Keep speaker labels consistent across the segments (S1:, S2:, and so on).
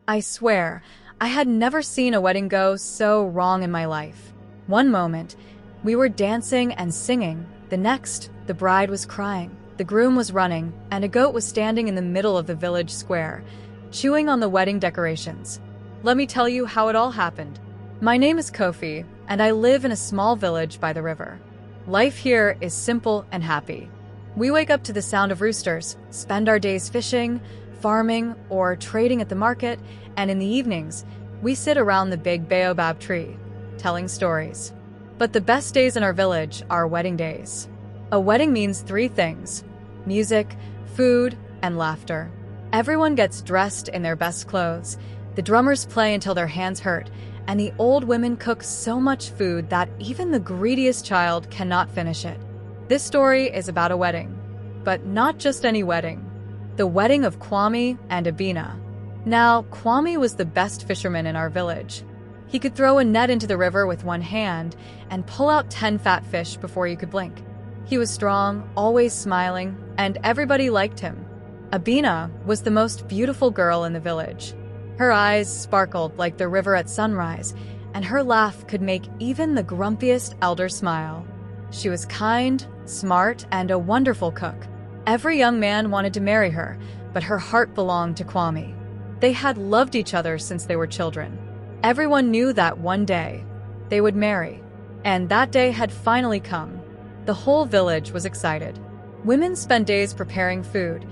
S1: I swear, I had never seen a wedding go so wrong in my life. One moment, we were dancing and singing. The next, the bride was crying, the groom was running, and a goat was standing in the middle of the village square, chewing on the wedding decorations. Let me tell you how it all happened. My name is Kofi, and I live in a small village by the river. Life here is simple and happy. We wake up to the sound of roosters, spend our days fishing, farming, or trading at the market, and in the evenings, we sit around the big baobab tree, telling stories. But the best days in our village are wedding days. A wedding means three things: music, food, and laughter. Everyone gets dressed in their best clothes, the drummers play until their hands hurt, and the old women cook so much food that even the greediest child cannot finish it. This story is about a wedding, but not just any wedding. The wedding of Kwame and Abena. Now, Kwame was the best fisherman in our village. He could throw a net into the river with one hand and pull out 10 fat fish before you could blink. He was strong, always smiling, and everybody liked him. Abena was the most beautiful girl in the village. Her eyes sparkled like the river at sunrise, and her laugh could make even the grumpiest elder smile. She was kind, smart, and a wonderful cook. Every young man wanted to marry her, but her heart belonged to Kwame. They had loved each other since they were children. Everyone knew that one day they would marry, and that day had finally come. The whole village was excited. Women spent days preparing food: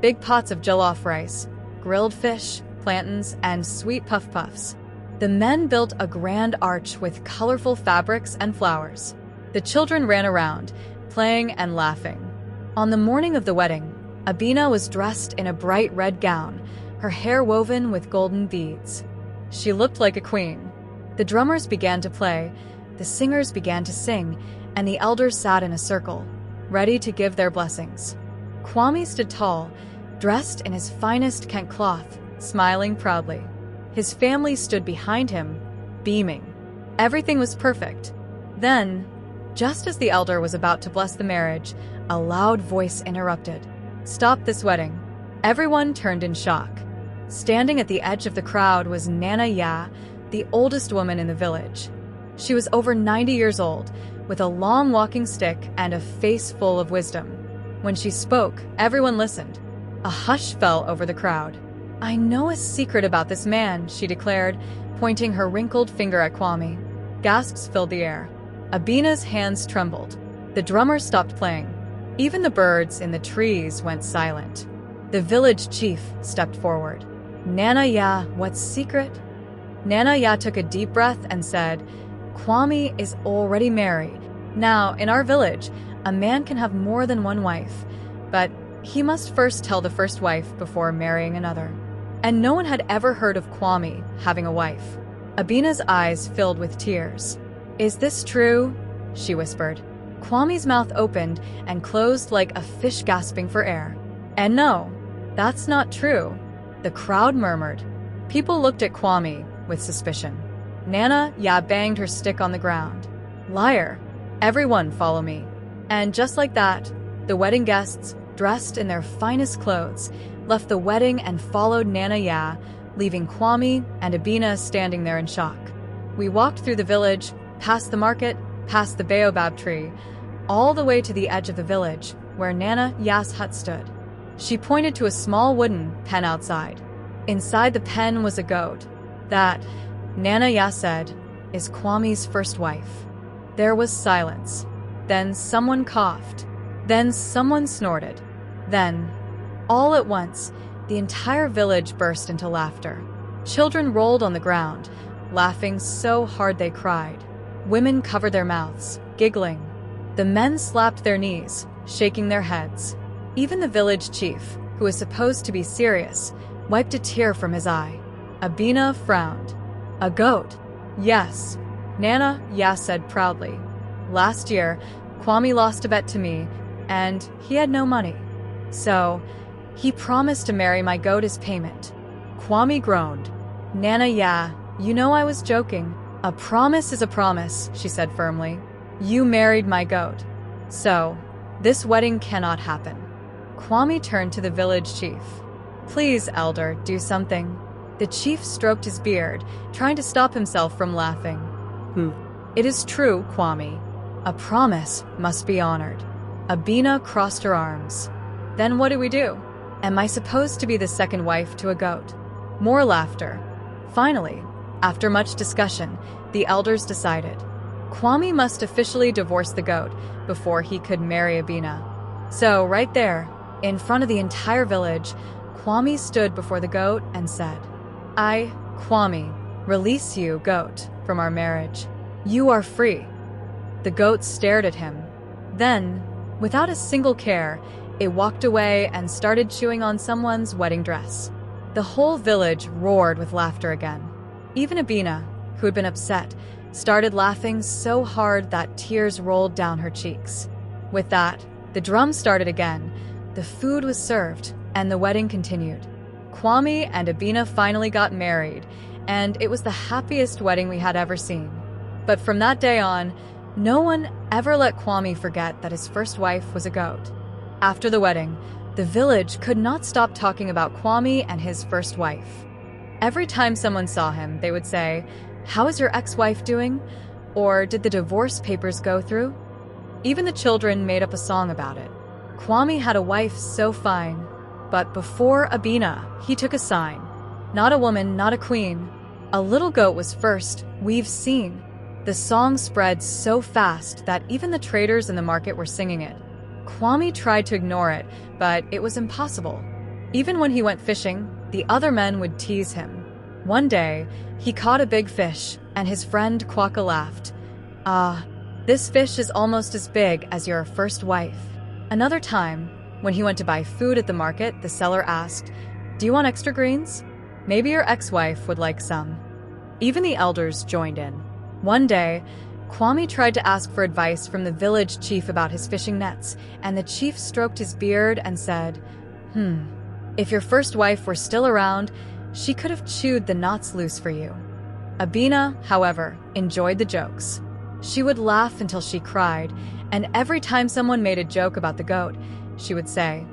S1: big pots of jollof rice, grilled fish, plantains, and sweet puff puffs. The men built a grand arch with colorful fabrics and flowers. The children ran around, playing and laughing. On the morning of the wedding, Abena was dressed in a bright red gown, her hair woven with golden beads. She looked like a queen. The drummers began to play, the singers began to sing, and the elders sat in a circle, ready to give their blessings. Kwame stood tall, dressed in his finest Kent cloth, smiling proudly. His family stood behind him, beaming. Everything was perfect. Then, just as the elder was about to bless the marriage, a loud voice interrupted. "Stop this wedding." Everyone turned in shock. Standing at the edge of the crowd was Nana Ya, the oldest woman in the village. She was over 90 years old, with a long walking stick and a face full of wisdom. When she spoke, everyone listened. A hush fell over the crowd. "I know a secret about this man," she declared, pointing her wrinkled finger at Kwame. Gasps filled the air. Abena's hands trembled. The drummer stopped playing. Even the birds in the trees went silent. The village chief stepped forward. "Nana Ya, what secret?" Nana Ya took a deep breath and said, "Kwame is already married. Now, in our village, a man can have more than one wife, but he must first tell the first wife before marrying another." And no one had ever heard of Kwame having a wife. Abena's eyes filled with tears. "Is this true?" she whispered. Kwame's mouth opened and closed like a fish gasping for air. "And no, that's not true," the crowd murmured. People looked at Kwame with suspicion. Nana Ya banged her stick on the ground. "Liar! Everyone follow me." And just like that, the wedding guests, dressed in their finest clothes, left the wedding and followed Nana Ya, leaving Kwame and Abena standing there in shock. We walked through the village, past the market, past the baobab tree, all the way to the edge of the village, where Nana Ya's hut stood. She pointed to a small wooden pen outside. Inside the pen was a goat. That, Nana Ya said, is Kwame's first wife. There was silence. Then someone coughed. Then someone snorted. Then, all at once, the entire village burst into laughter. Children rolled on the ground, laughing so hard they cried. Women covered their mouths, giggling. The men slapped their knees, shaking their heads. Even the village chief, who was supposed to be serious, wiped a tear from his eye. Abena frowned. "A goat?" "Yes," Nana Ya said proudly. "Last year, Kwame lost a bet to me, and he had no money. So, he promised to marry my goat as payment." Kwame groaned. "Nana Ya, you know I was joking. A promise is a promise," she said firmly. "You married my goat. So, this wedding cannot happen." Kwame turned to the village chief. "Please, elder, do something." The chief stroked his beard, trying to stop himself from laughing. It is true, Kwame. A promise must be honored. Abena crossed her arms. Then what do we do? Am I supposed to be the second wife to a goat? More laughter. Finally, after much discussion, the elders decided. Kwame must officially divorce the goat before he could marry Abena. So, right there, in front of the entire village, Kwame stood before the goat and said, I, Kwame, release you, goat, from our marriage. You are free. The goat stared at him. Then, without a single care, it walked away and started chewing on someone's wedding dress. The whole village roared with laughter again. Even Abena, who had been upset, started laughing so hard that tears rolled down her cheeks. With that, the drum started again, the food was served, and the wedding continued. Kwame and Abena finally got married, and it was the happiest wedding we had ever seen. But from that day on, no one ever let Kwame forget that his first wife was a goat. After the wedding, the village could not stop talking about Kwame and his first wife. Every time someone saw him, they would say, How is your ex-wife doing? Or did the divorce papers go through? Even the children made up a song about it. Kwame had a wife so fine, but before Abena, he took a sign. Not a woman, not a queen. A little goat was first, we've seen. The song spread so fast that even the traders in the market were singing it. Kwame tried to ignore it, but it was impossible. Even when he went fishing, the other men would tease him. One day, he caught a big fish, and his friend Kwaka laughed. This fish is almost as big as your first wife. Another time, when he went to buy food at the market, the seller asked, Do you want extra greens? Maybe your ex-wife would like some. Even the elders joined in. One day, Kwame tried to ask for advice from the village chief about his fishing nets, and the chief stroked his beard and said, If your first wife were still around, she could have chewed the knots loose for you. Abena, however, enjoyed the jokes. She would laugh until she cried, and every time someone made a joke about the goat, she would say,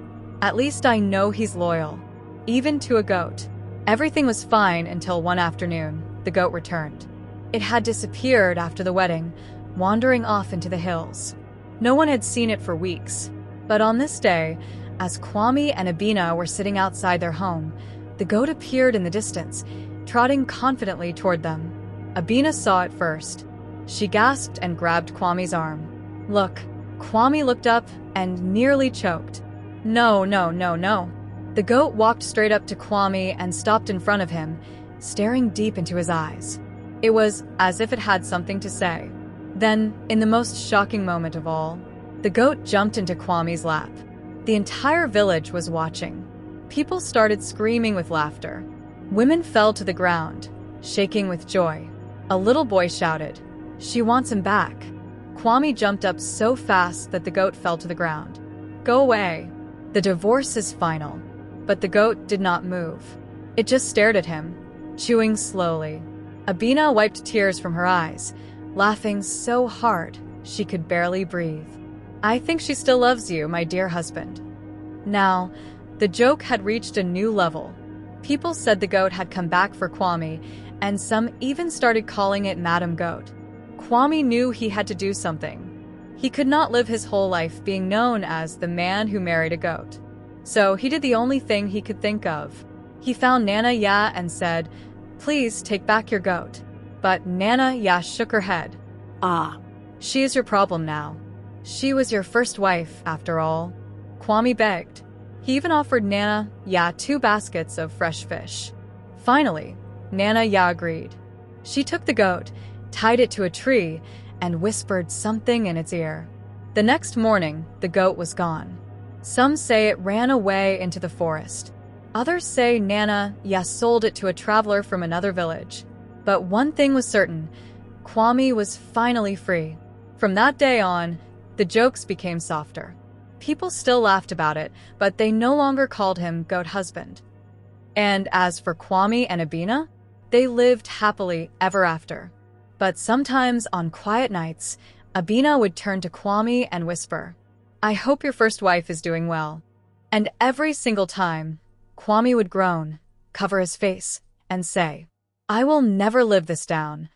S1: At least I know he's loyal, even to a goat. Everything was fine until one afternoon, the goat returned. It had disappeared after the wedding, wandering off into the hills. No one had seen it for weeks. But on this day, as Kwame and Abena were sitting outside their home, the goat appeared in the distance, trotting confidently toward them. Abena saw it first. She gasped and grabbed Kwame's arm. Look, Kwame looked up and nearly choked. No. The goat walked straight up to Kwame and stopped in front of him, staring deep into his eyes. It was as if it had something to say. Then, in the most shocking moment of all, the goat jumped into Kwame's lap. The entire village was watching. People started screaming with laughter. Women fell to the ground, shaking with joy. A little boy shouted, She wants him back. Kwame jumped up so fast that the goat fell to the ground. Go away. The divorce is final. But the goat did not move. It just stared at him, chewing slowly. Abena wiped tears from her eyes, laughing so hard she could barely breathe. I think she still loves you, my dear husband. Now, the joke had reached a new level. People said the goat had come back for Kwame, and some even started calling it Madam Goat. Kwame knew he had to do something. He could not live his whole life being known as the man who married a goat. So he did the only thing he could think of. He found Nana Ya and said, Please take back your goat. But Nana Ya shook her head. She is your problem now. She was your first wife, after all. Kwame begged. He even offered Nana Ya 2 baskets of fresh fish. Finally, Nana Ya agreed. She took the goat, tied it to a tree, and whispered something in its ear. The next morning, the goat was gone. Some say it ran away into the forest. Others say Nana Ya sold it to a traveler from another village. But one thing was certain, Kwame was finally free. From that day on, the jokes became softer. People still laughed about it, but they no longer called him Goat Husband. And as for Kwame and Abena, they lived happily ever after. But sometimes on quiet nights, Abena would turn to Kwame and whisper, I hope your first wife is doing well. And every single time, Kwame would groan, cover his face, and say, "I will never live this down.